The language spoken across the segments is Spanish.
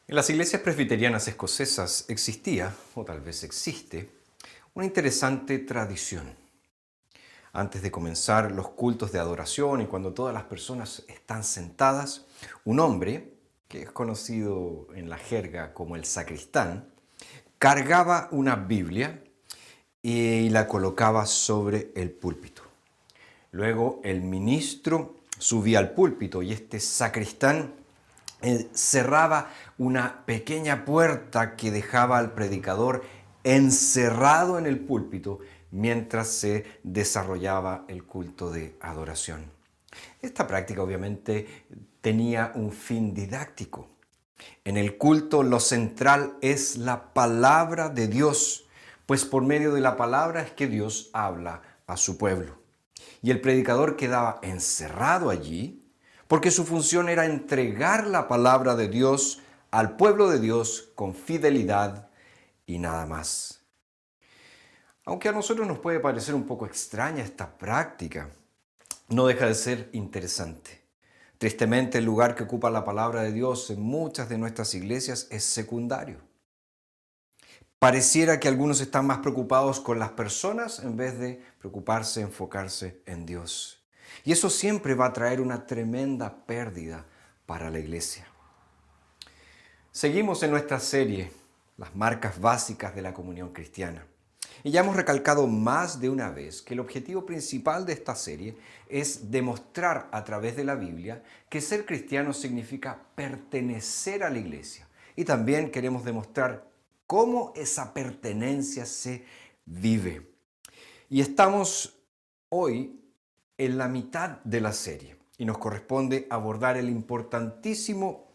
En las iglesias presbiterianas escocesas existía, o tal vez existe, una interesante tradición. Antes de comenzar los cultos de adoración y cuando todas las personas están sentadas, un hombre, que es conocido en la jerga como el sacristán, cargaba una Biblia y la colocaba sobre el púlpito. Luego el ministro subía al púlpito y este sacristán cerraba una pequeña puerta que dejaba al predicador encerrado en el púlpito mientras se desarrollaba el culto de adoración. Esta práctica obviamente tenía un fin didáctico. En el culto lo central es la palabra de Dios, pues por medio de la palabra es que Dios habla a su pueblo. Y el predicador quedaba encerrado allí porque su función era entregar la palabra de Dios al pueblo de Dios con fidelidad y nada más. Aunque a nosotros nos puede parecer un poco extraña esta práctica, no deja de ser interesante. Tristemente, el lugar que ocupa la palabra de Dios en muchas de nuestras iglesias es secundario. Pareciera que algunos están más preocupados con las personas en vez de preocuparse, enfocarse en Dios. Y eso siempre va a traer una tremenda pérdida para la iglesia. Seguimos en nuestra serie, las marcas básicas de la comunión cristiana. Y ya hemos recalcado más de una vez que el objetivo principal de esta serie es demostrar a través de la Biblia que ser cristiano significa pertenecer a la iglesia. Y también queremos demostrar cómo esa pertenencia se vive. Y estamos hoy en la mitad de la serie y nos corresponde abordar el importantísimo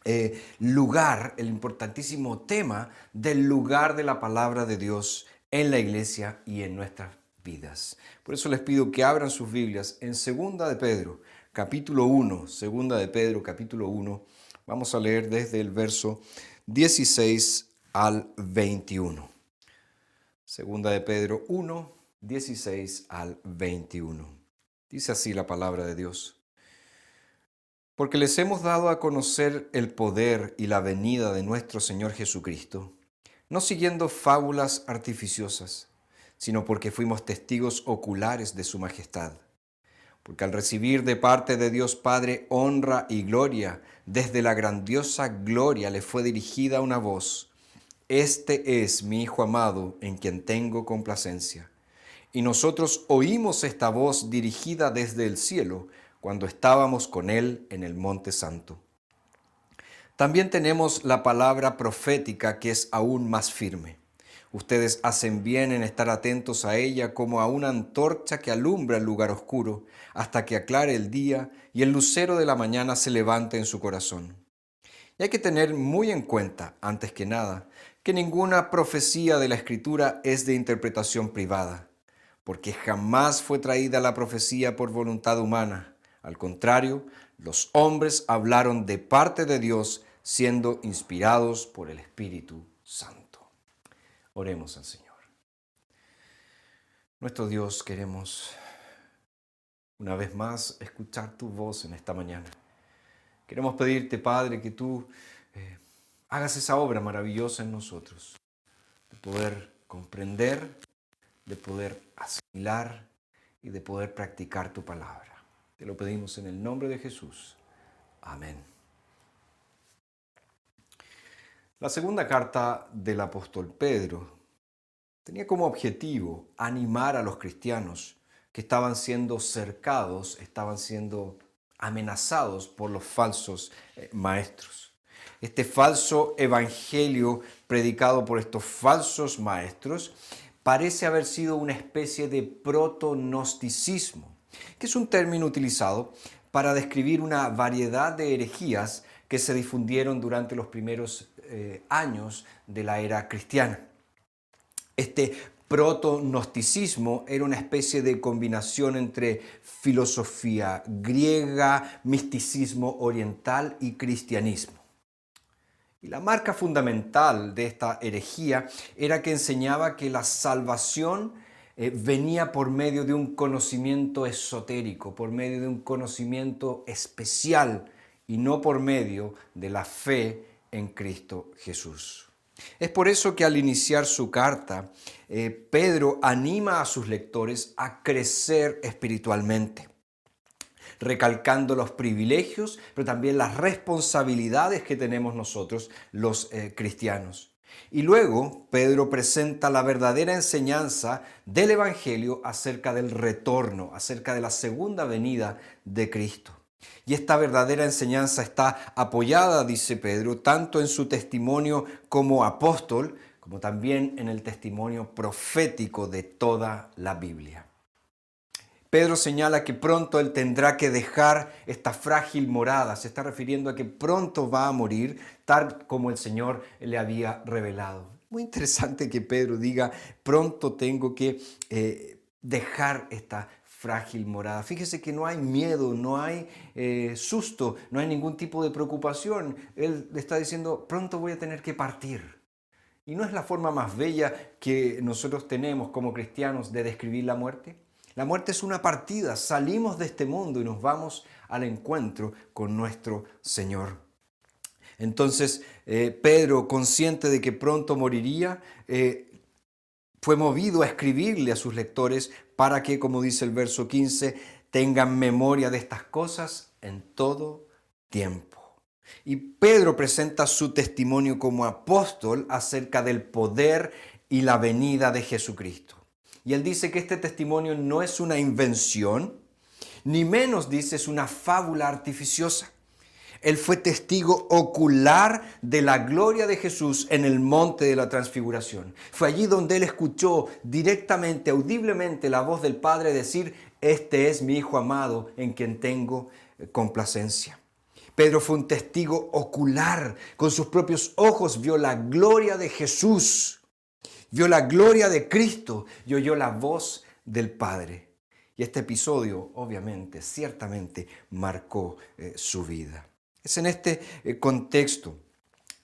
el importantísimo tema del lugar de la palabra de Dios en la iglesia y en nuestras vidas. Por eso les pido que abran sus Biblias en Segunda de Pedro, capítulo 1, Segunda de Pedro, capítulo 1. Vamos a leer desde el verso 16 al 21. Segunda de Pedro 1, 16 al 21. Dice así la palabra de Dios. Porque les hemos dado a conocer el poder y la venida de nuestro Señor Jesucristo, no siguiendo fábulas artificiosas, sino porque fuimos testigos oculares de su majestad. Porque al recibir de parte de Dios Padre honra y gloria, desde la grandiosa gloria le fue dirigida una voz: Este es mi Hijo amado, en quien tengo complacencia. Y nosotros oímos esta voz dirigida desde el cielo cuando estábamos con Él en el Monte Santo. También tenemos la palabra profética que es aún más firme. Ustedes hacen bien en estar atentos a ella como a una antorcha que alumbra el lugar oscuro hasta que aclare el día y el lucero de la mañana se levante en su corazón. Y hay que tener muy en cuenta, antes que nada, que ninguna profecía de la Escritura es de interpretación privada, porque jamás fue traída la profecía por voluntad humana. Al contrario, los hombres hablaron de parte de Dios, siendo inspirados por el Espíritu Santo. Oremos al Señor. Nuestro Dios, queremos una vez más escuchar tu voz en esta mañana. Queremos pedirte, Padre, que tú hagas esa obra maravillosa en nosotros, de poder comprender, de poder asimilar y de poder practicar tu palabra. Te lo pedimos en el nombre de Jesús. Amén. La segunda carta del apóstol Pedro tenía como objetivo animar a los cristianos que estaban siendo cercados, estaban siendo amenazados por los falsos maestros. Este falso evangelio predicado por estos falsos maestros parece haber sido una especie de proto-gnosticismo, que es un término utilizado para describir una variedad de herejías que se difundieron durante los primeros años de la era cristiana. Este proto-gnosticismo era una especie de combinación entre filosofía griega, misticismo oriental y cristianismo. Y la marca fundamental de esta herejía era que enseñaba que la salvación venía por medio de un conocimiento esotérico, por medio de un conocimiento especial y no por medio de la fe en Cristo Jesús. Es por eso que al iniciar su carta, Pedro anima a sus lectores a crecer espiritualmente, recalcando los privilegios, pero también las responsabilidades que tenemos nosotros, los cristianos. Y luego Pedro presenta la verdadera enseñanza del Evangelio acerca del retorno, acerca de la segunda venida de Cristo. Y esta verdadera enseñanza está apoyada, dice Pedro, tanto en su testimonio como apóstol, como también en el testimonio profético de toda la Biblia. Pedro señala que pronto él tendrá que dejar esta frágil morada. Se está refiriendo a que pronto va a morir, tal como el Señor le había revelado. Muy interesante que Pedro diga, pronto tengo que dejar esta frágil morada. Fíjese que no hay miedo, no hay susto, no hay ningún tipo de preocupación. Él le está diciendo, pronto voy a tener que partir. ¿Y no es la forma más bella que nosotros tenemos como cristianos de describir la muerte? La muerte es una partida, salimos de este mundo y nos vamos al encuentro con nuestro Señor. Entonces, Pedro, consciente de que pronto moriría, fue movido a escribirle a sus lectores para que, como dice el verso 15, tengan memoria de estas cosas en todo tiempo. Y Pedro presenta su testimonio como apóstol acerca del poder y la venida de Jesucristo. Y él dice que este testimonio no es una invención, ni menos dice es una fábula artificiosa. Él fue testigo ocular de la gloria de Jesús en el monte de la transfiguración. Fue allí donde él escuchó directamente, audiblemente, la voz del Padre decir, este es mi Hijo amado en quien tengo complacencia. Pedro fue un testigo ocular, con sus propios ojos vio la gloria de Jesús, vio la gloria de Cristo y oyó la voz del Padre. Y este episodio, obviamente, ciertamente marcó su vida. Es en este contexto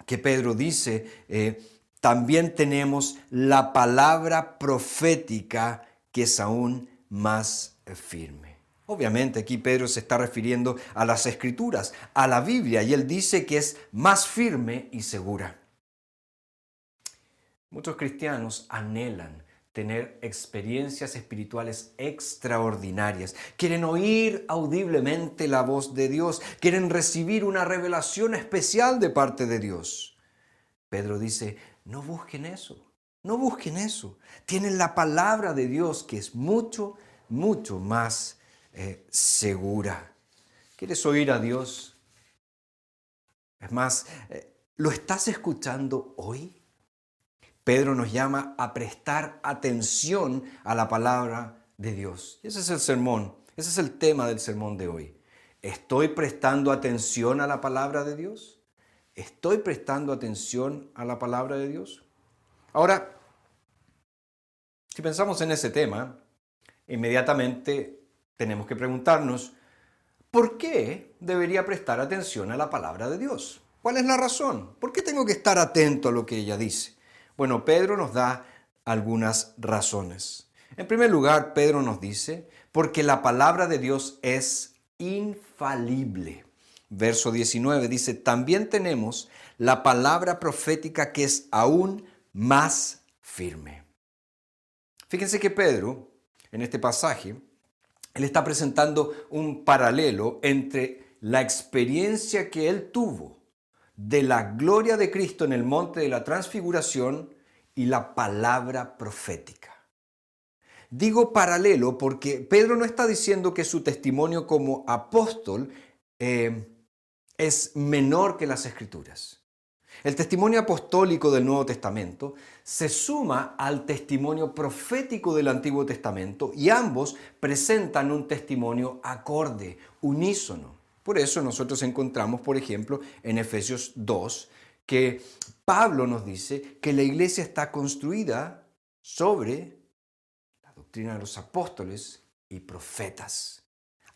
que Pedro dice, también tenemos la palabra profética que es aún más firme. Obviamente aquí Pedro se está refiriendo a las Escrituras, a la Biblia, y él dice que es más firme y segura. Muchos cristianos anhelan tener experiencias espirituales extraordinarias. Quieren oír audiblemente la voz de Dios. Quieren recibir una revelación especial de parte de Dios. Pedro dice, no busquen eso. No busquen eso. Tienen la palabra de Dios que es mucho, mucho más segura. ¿Quieres oír a Dios? Es más, ¿lo estás escuchando hoy? Pedro nos llama a prestar atención a la palabra de Dios. Y ese es el sermón, ese es el tema del sermón de hoy. ¿Estoy prestando atención a la palabra de Dios? ¿Estoy prestando atención a la palabra de Dios? Ahora, si pensamos en ese tema, inmediatamente tenemos que preguntarnos, ¿por qué debería prestar atención a la palabra de Dios? ¿Cuál es la razón? ¿Por qué tengo que estar atento a lo que ella dice? Bueno, Pedro nos da algunas razones. En primer lugar, Pedro nos dice, porque la palabra de Dios es infalible. Verso 19 dice, también tenemos la palabra profética que es aún más firme. Fíjense que Pedro, en este pasaje, él está presentando un paralelo entre la experiencia que él tuvo de la gloria de Cristo en el monte de la transfiguración y la palabra profética. Digo paralelo porque Pedro no está diciendo que su testimonio como apóstol es menor que las Escrituras. El testimonio apostólico del Nuevo Testamento se suma al testimonio profético del Antiguo Testamento y ambos presentan un testimonio acorde, unísono. Por eso nosotros encontramos, por ejemplo, en Efesios 2, que Pablo nos dice que la iglesia está construida sobre la doctrina de los apóstoles y profetas.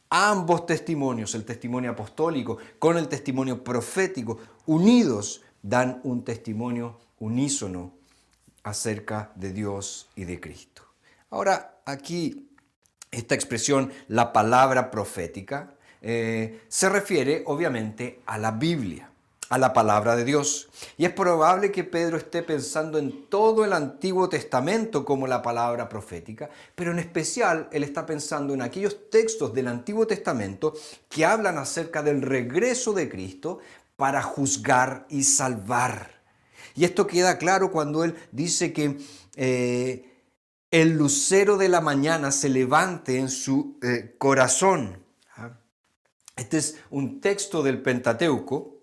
Ambos testimonios, el testimonio apostólico con el testimonio profético, unidos, dan un testimonio unísono acerca de Dios y de Cristo. Ahora, aquí, esta expresión, la palabra profética, se refiere obviamente a la Biblia. a la palabra de Dios. Y es probable que Pedro esté pensando en todo el Antiguo Testamento como la palabra profética, pero en especial él está pensando en aquellos textos del Antiguo Testamento que hablan acerca del regreso de Cristo para juzgar y salvar. Y esto queda claro cuando él dice que el lucero de la mañana se levante en su corazón. Este es un texto del Pentateuco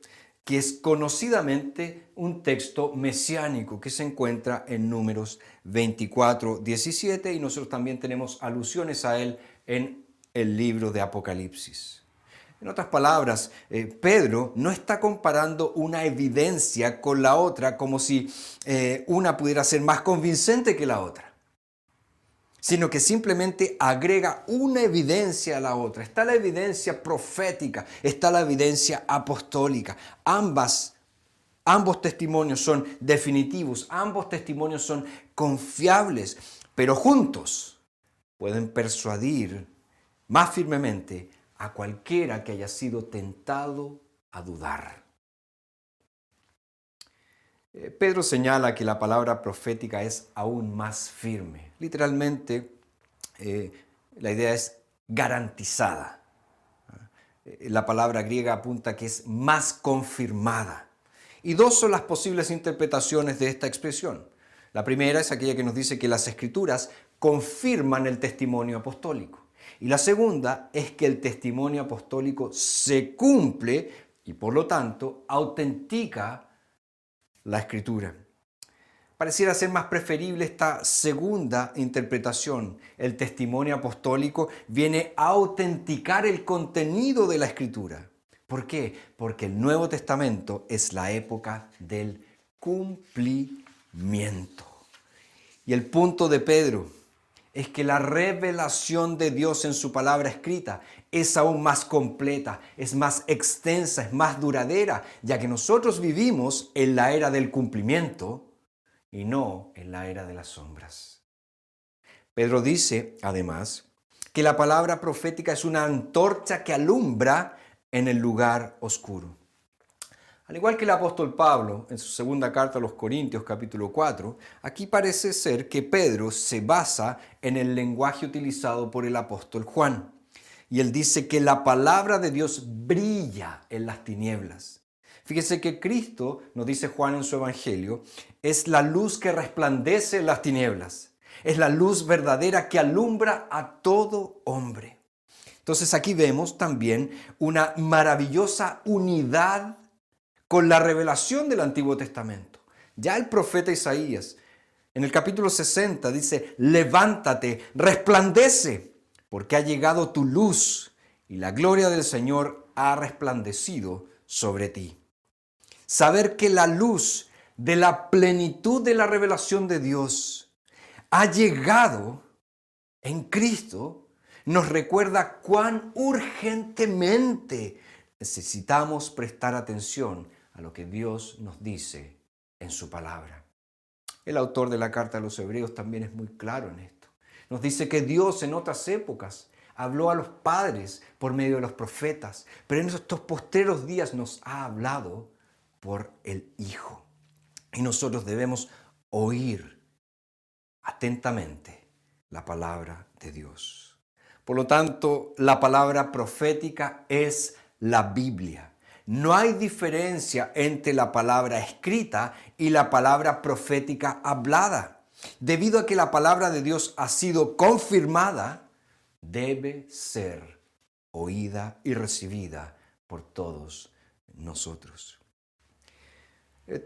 que es conocidamente un texto mesiánico que se encuentra en Números 24:17 y nosotros también tenemos alusiones a él en el libro de Apocalipsis. En otras palabras, Pedro no está comparando una evidencia con la otra como si una pudiera ser más convincente que la otra, sino que simplemente agrega una evidencia a la otra. Está la evidencia profética, está la evidencia apostólica. Ambos testimonios son definitivos, ambos testimonios son confiables, pero juntos pueden persuadir más firmemente a cualquiera que haya sido tentado a dudar. Pedro señala que la palabra profética es aún más firme. Literalmente, la idea es garantizada. La palabra griega apunta que es más confirmada. Y dos son las posibles interpretaciones de esta expresión. La primera es aquella que nos dice que las Escrituras confirman el testimonio apostólico. Y la segunda es que el testimonio apostólico se cumple y por lo tanto autentica la Escritura. Pareciera ser más preferible esta segunda interpretación. El testimonio apostólico viene a autenticar el contenido de la Escritura. ¿Por qué? Porque el Nuevo Testamento es la época del cumplimiento. Y el punto de Pedro es que la revelación de Dios en su palabra escrita es aún más completa, es más extensa, es más duradera, ya que nosotros vivimos en la era del cumplimiento y no en la era de las sombras. Pedro dice, además, que la palabra profética es una antorcha que alumbra en el lugar oscuro. Al igual que el apóstol Pablo en su segunda carta a los Corintios, capítulo 4, aquí parece ser que Pedro se basa en el lenguaje utilizado por el apóstol Juan. Y él dice que la palabra de Dios brilla en las tinieblas. Fíjese que Cristo, nos dice Juan en su evangelio, es la luz que resplandece en las tinieblas. Es la luz verdadera que alumbra a todo hombre. Entonces aquí vemos también una maravillosa unidad con la revelación del Antiguo Testamento. Ya el profeta Isaías, en el capítulo 60, dice, levántate, resplandece, porque ha llegado tu luz y la gloria del Señor ha resplandecido sobre ti. Saber que la luz de la plenitud de la revelación de Dios ha llegado en Cristo nos recuerda cuán urgentemente necesitamos prestar atención a lo que Dios nos dice en su palabra. El autor de la carta a los Hebreos también es muy claro en esto. Nos dice que Dios en otras épocas habló a los padres por medio de los profetas, pero en estos postreros días nos ha hablado por el Hijo. Y nosotros debemos oír atentamente la palabra de Dios. Por lo tanto, la palabra profética es la Biblia. No hay diferencia entre la palabra escrita y la palabra profética hablada. Debido a que la palabra de Dios ha sido confirmada, debe ser oída y recibida por todos nosotros.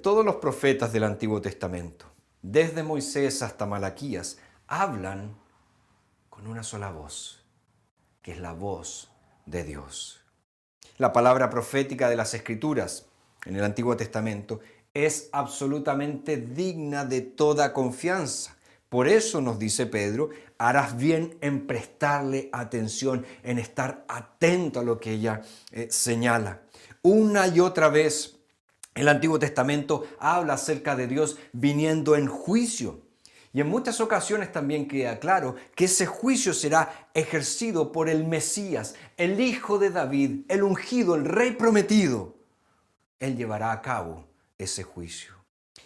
Todos los profetas del Antiguo Testamento, desde Moisés hasta Malaquías, hablan con una sola voz, que es la voz de Dios. La palabra profética de las Escrituras en el Antiguo Testamento es absolutamente digna de toda confianza. Por eso nos dice Pedro, harás bien en prestarle atención, en estar atento a lo que ella señala. Una y otra vez el Antiguo Testamento habla acerca de Dios viniendo en juicio. Y en muchas ocasiones también queda claro que ese juicio será ejercido por el Mesías, el Hijo de David, el ungido, el Rey prometido. Él llevará a cabo ese juicio.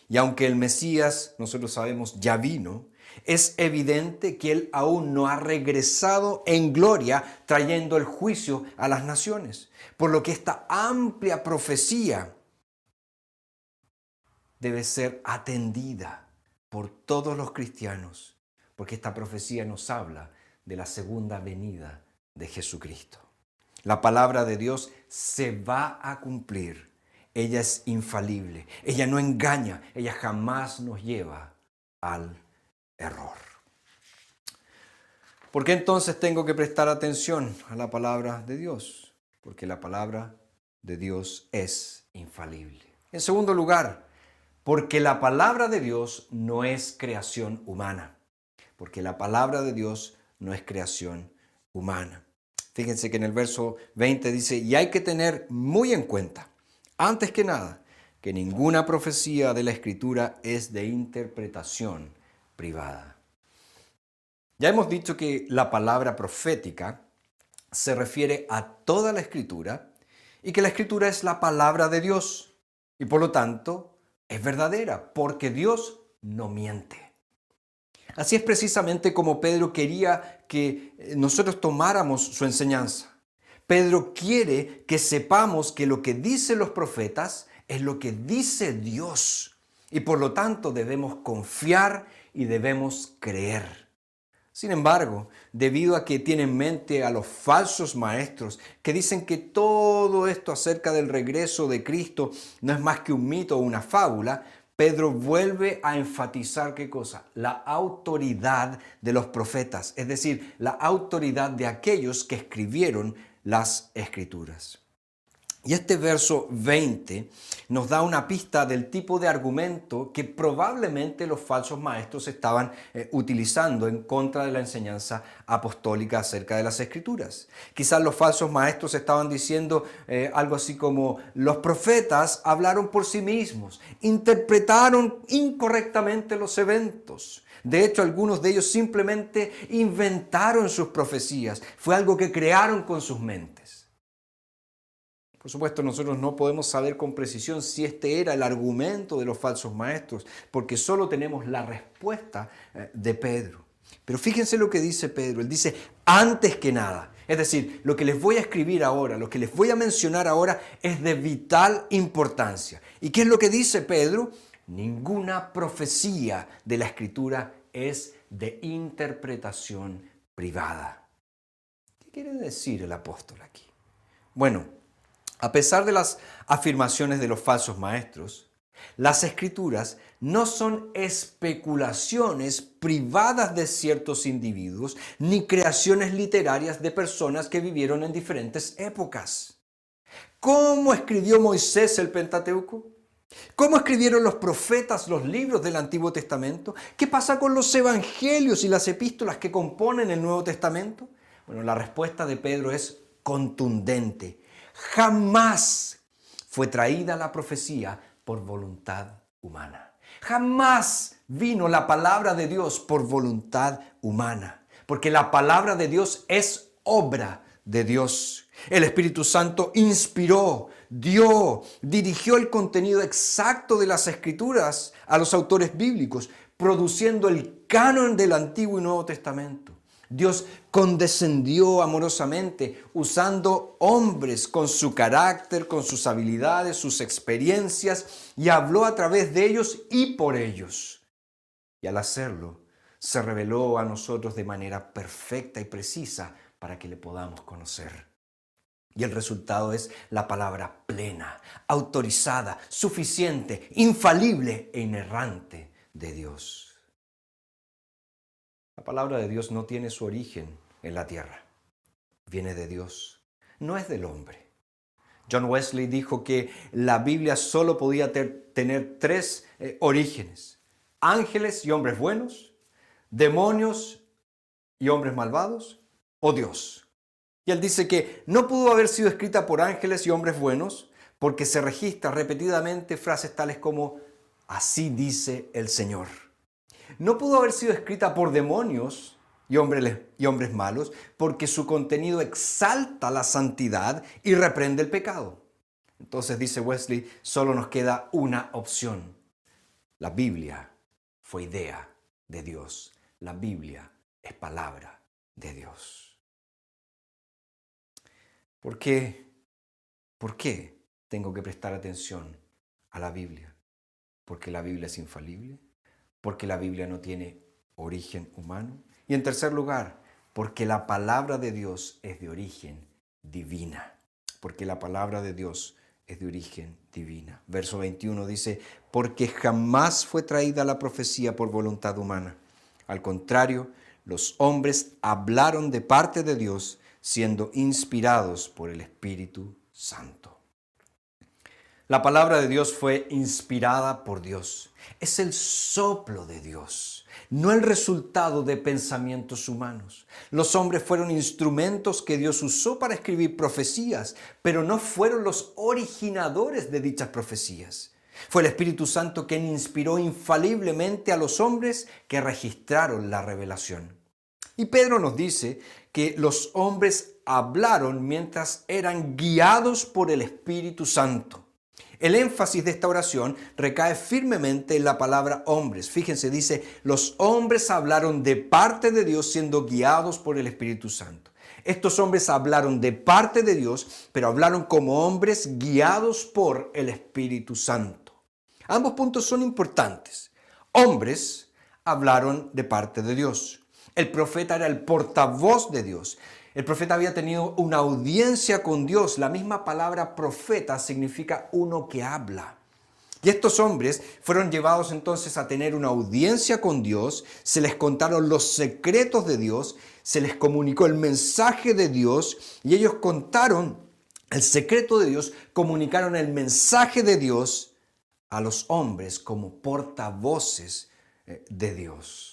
Y aunque el Mesías, nosotros sabemos, ya vino, es evidente que Él aún no ha regresado en gloria trayendo el juicio a las naciones. Por lo que esta amplia profecía debe ser atendida por todos los cristianos, porque esta profecía nos habla de la segunda venida de Jesucristo. La palabra de Dios se va a cumplir. Ella es infalible, ella no engaña, ella jamás nos lleva al error. ¿Por qué entonces tengo que prestar atención a la palabra de Dios? Porque la palabra de Dios es infalible. En segundo lugar, porque la palabra de Dios no es creación humana. Porque la palabra de Dios no es creación humana. Fíjense que en el verso 20 dice, y hay que tener muy en cuenta, antes que nada, que ninguna profecía de la Escritura es de interpretación privada. Ya hemos dicho que la palabra profética se refiere a toda la Escritura y que la Escritura es la palabra de Dios y por lo tanto es verdadera porque Dios no miente. Así es precisamente como Pedro quería que nosotros tomáramos su enseñanza. Pedro quiere que sepamos que lo que dicen los profetas es lo que dice Dios y por lo tanto debemos confiar y debemos creer. Sin embargo, debido a que tiene en mente a los falsos maestros que dicen que todo esto acerca del regreso de Cristo no es más que un mito o una fábula, Pedro vuelve a enfatizar ¿qué cosa? La autoridad de los profetas, es decir, la autoridad de aquellos que escribieron las Escrituras. Y este verso 20 nos da una pista del tipo de argumento que probablemente los falsos maestros estaban utilizando en contra de la enseñanza apostólica acerca de las Escrituras. Quizás los falsos maestros estaban diciendo algo así como los profetas hablaron por sí mismos, interpretaron incorrectamente los eventos. De hecho, algunos de ellos simplemente inventaron sus profecías. Fue algo que crearon con sus mentes. Por supuesto, nosotros no podemos saber con precisión si este era el argumento de los falsos maestros, porque solo tenemos la respuesta de Pedro. Pero fíjense lo que dice Pedro. Él dice, antes que nada. Es decir, lo que les voy a escribir ahora, lo que les voy a mencionar ahora es de vital importancia. ¿Y qué es lo que dice Pedro? Ninguna profecía de la Escritura es de interpretación privada. ¿Qué quiere decir el apóstol aquí? Bueno, a pesar de las afirmaciones de los falsos maestros, las Escrituras no son especulaciones privadas de ciertos individuos ni creaciones literarias de personas que vivieron en diferentes épocas. ¿Cómo escribió Moisés el Pentateuco? ¿Cómo escribieron los profetas los libros del Antiguo Testamento? ¿Qué pasa con los evangelios y las epístolas que componen el Nuevo Testamento? Bueno, la respuesta de Pedro es contundente. Jamás fue traída la profecía por voluntad humana. Jamás vino la palabra de Dios por voluntad humana, porque la palabra de Dios es obra de Dios. El Espíritu Santo inspiró, dirigió el contenido exacto de las Escrituras a los autores bíblicos, produciendo el canon del Antiguo y Nuevo Testamento. Dios condescendió amorosamente usando hombres con su carácter, con sus habilidades, sus experiencias y habló a través de ellos y por ellos. Y al hacerlo, se reveló a nosotros de manera perfecta y precisa para que le podamos conocer. Y el resultado es la palabra plena, autorizada, suficiente, infalible e inerrante de Dios. La palabra de Dios no tiene su origen en la tierra. Viene de Dios, no es del hombre. John Wesley dijo que la Biblia solo podía tener tres orígenes: ángeles y hombres buenos, demonios y hombres malvados, o Dios. Y él dice que no pudo haber sido escrita por ángeles y hombres buenos porque se registra repetidamente frases tales como así dice el Señor. No pudo haber sido escrita por demonios y hombres malos porque su contenido exalta la santidad y reprende el pecado. Entonces, dice Wesley, solo nos queda una opción. La Biblia fue idea de Dios. La Biblia es palabra de Dios. ¿Por qué? ¿Por qué tengo que prestar atención a la Biblia? Porque la Biblia es infalible, porque la Biblia no tiene origen humano. Y en tercer lugar, porque la palabra de Dios es de origen divina. Porque la palabra de Dios es de origen divina. Verso 21 dice, porque jamás fue traída la profecía por voluntad humana. Al contrario, los hombres hablaron de parte de Dios, siendo inspirados por el Espíritu Santo. La palabra de Dios fue inspirada por Dios. Es el soplo de Dios, no el resultado de pensamientos humanos. Los hombres fueron instrumentos que Dios usó para escribir profecías, pero no fueron los originadores de dichas profecías. Fue el Espíritu Santo quien inspiró infaliblemente a los hombres que registraron la revelación. Y Pedro nos dice que los hombres hablaron mientras eran guiados por el Espíritu Santo. El énfasis de esta oración recae firmemente en la palabra hombres. Fíjense, dice, los hombres hablaron de parte de Dios siendo guiados por el Espíritu Santo. Estos hombres hablaron de parte de Dios, pero hablaron como hombres guiados por el Espíritu Santo. Ambos puntos son importantes. Hombres hablaron de parte de Dios. El profeta era el portavoz de Dios. El profeta había tenido una audiencia con Dios. La misma palabra profeta significa uno que habla. Y estos hombres fueron llevados entonces a tener una audiencia con Dios, se les contaron los secretos de Dios, se les comunicó el mensaje de Dios y ellos contaron el secreto de Dios, comunicaron el mensaje de Dios a los hombres como portavoces de Dios.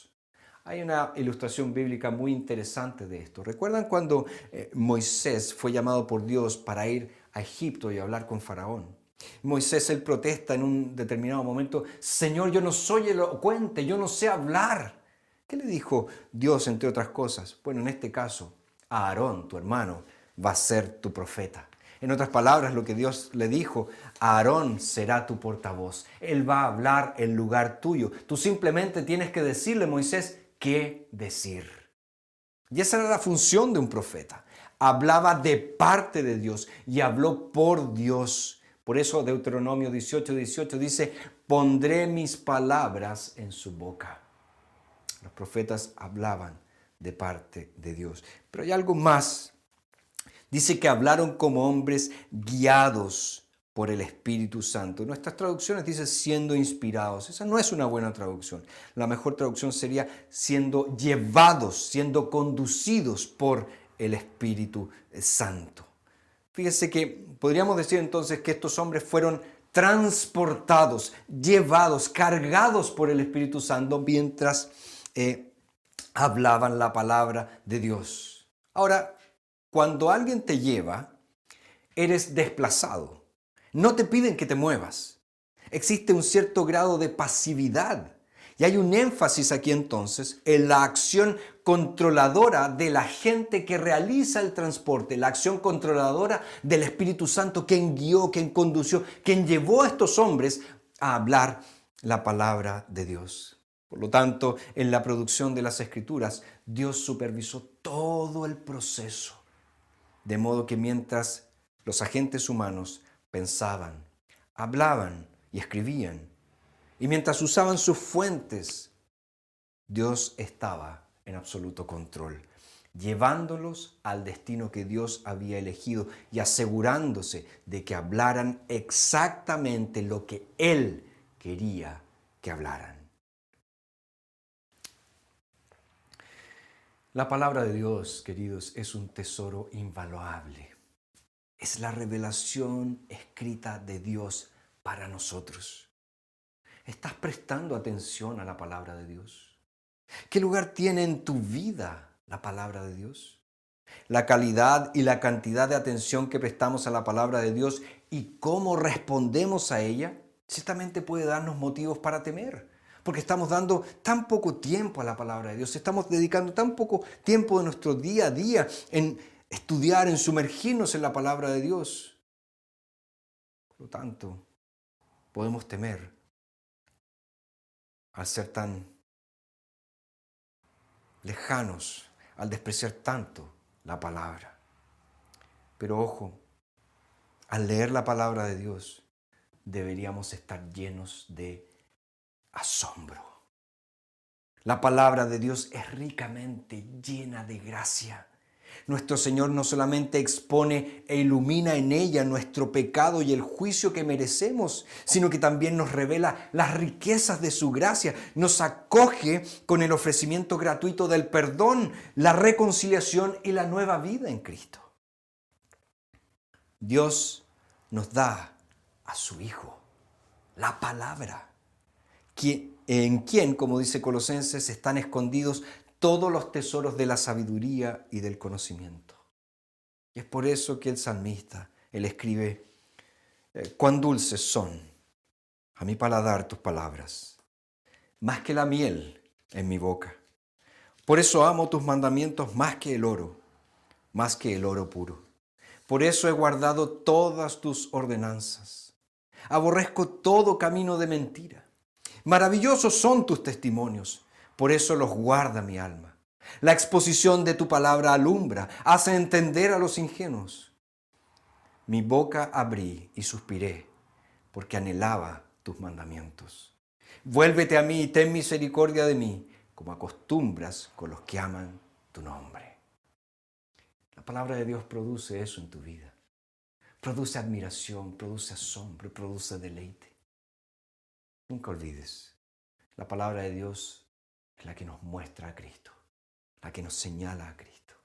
Hay una ilustración bíblica muy interesante de esto. ¿Recuerdan cuando Moisés fue llamado por Dios para ir a Egipto y hablar con Faraón? Moisés, él protesta en un determinado momento, Señor, yo no soy elocuente, yo no sé hablar. ¿Qué le dijo Dios, entre otras cosas? Bueno, en este caso, a Aarón, tu hermano, va a ser tu profeta. En otras palabras, lo que Dios le dijo, Aarón será tu portavoz. Él va a hablar en lugar tuyo. Tú simplemente tienes que decirle, Moisés, qué decir. Y esa era la función de un profeta. Hablaba de parte de Dios y habló por Dios. Por eso Deuteronomio 18:18 dice, pondré mis palabras en su boca. Los profetas hablaban de parte de Dios. Pero hay algo más. Dice que hablaron como hombres guiados por el Espíritu Santo. Nuestras traducciones dicen siendo inspirados. Esa no es una buena traducción. La mejor traducción sería siendo llevados, siendo conducidos por el Espíritu Santo. Fíjese que podríamos decir entonces que estos hombres fueron transportados, llevados, cargados por el Espíritu Santo mientras hablaban la palabra de Dios. Ahora, cuando alguien te lleva, eres desplazado. No te piden que te muevas. Existe un cierto grado de pasividad. Y hay un énfasis aquí entonces en la acción controladora de la gente que realiza el transporte, la acción controladora del Espíritu Santo, quien guió, quien condució, quien llevó a estos hombres a hablar la palabra de Dios. Por lo tanto, en la producción de las Escrituras, Dios supervisó todo el proceso. De modo que mientras los agentes humanos pensaban, hablaban y escribían, y mientras usaban sus fuentes, Dios estaba en absoluto control, llevándolos al destino que Dios había elegido y asegurándose de que hablaran exactamente lo que Él quería que hablaran. La palabra de Dios, queridos, es un tesoro invaluable. Es la revelación escrita de Dios para nosotros. ¿Estás prestando atención a la palabra de Dios? ¿Qué lugar tiene en tu vida la palabra de Dios? La calidad y la cantidad de atención que prestamos a la palabra de Dios y cómo respondemos a ella, ciertamente puede darnos motivos para temer. Porque estamos dando tan poco tiempo a la palabra de Dios, estamos dedicando tan poco tiempo de nuestro día a día en estudiar, en sumergirnos en la palabra de Dios. Por lo tanto, podemos temer al ser tan lejanos, al despreciar tanto la palabra. Pero ojo, al leer la palabra de Dios, deberíamos estar llenos de asombro. La palabra de Dios es ricamente llena de gracia. Nuestro Señor no solamente expone e ilumina en ella nuestro pecado y el juicio que merecemos, sino que también nos revela las riquezas de su gracia, nos acoge con el ofrecimiento gratuito del perdón, la reconciliación y la nueva vida en Cristo. Dios nos da a su Hijo, la palabra, en quien, como dice Colosenses, están escondidos todos los tesoros de la sabiduría y del conocimiento. Y es por eso que el salmista, él escribe, cuán dulces son a mi paladar tus palabras, más que la miel en mi boca. Por eso amo tus mandamientos más que el oro puro. Por eso he guardado todas tus ordenanzas. Aborrezco todo camino de mentira. Maravillosos son tus testimonios, por eso los guarda mi alma. La exposición de tu palabra alumbra, hace entender a los ingenuos. Mi boca abrí y suspiré, porque anhelaba tus mandamientos. Vuélvete a mí y ten misericordia de mí, como acostumbras con los que aman tu nombre. La palabra de Dios produce eso en tu vida. Produce admiración, produce asombro, produce deleite. Nunca olvides, la palabra de Dios es la que nos muestra a Cristo, la que nos señala a Cristo.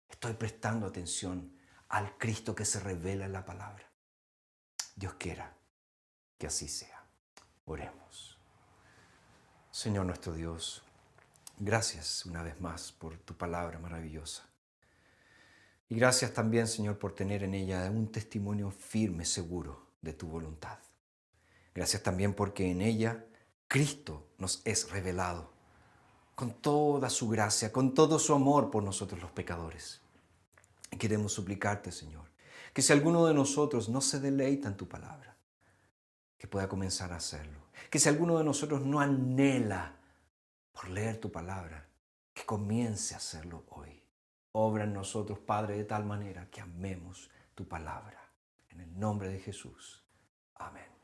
Estoy prestando atención al Cristo que se revela en la palabra. Dios quiera que así sea. Oremos. Señor nuestro Dios, gracias una vez más por tu palabra maravillosa. Y gracias también, Señor, por tener en ella un testimonio firme, seguro de tu voluntad. Gracias también porque en ella Cristo nos es revelado con toda su gracia, con todo su amor por nosotros los pecadores. Y queremos suplicarte, Señor, que si alguno de nosotros no se deleita en tu palabra, que pueda comenzar a hacerlo. Que si alguno de nosotros no anhela por leer tu palabra, que comience a hacerlo hoy. Obra en nosotros, Padre, de tal manera que amemos tu palabra. En el nombre de Jesús. Amén.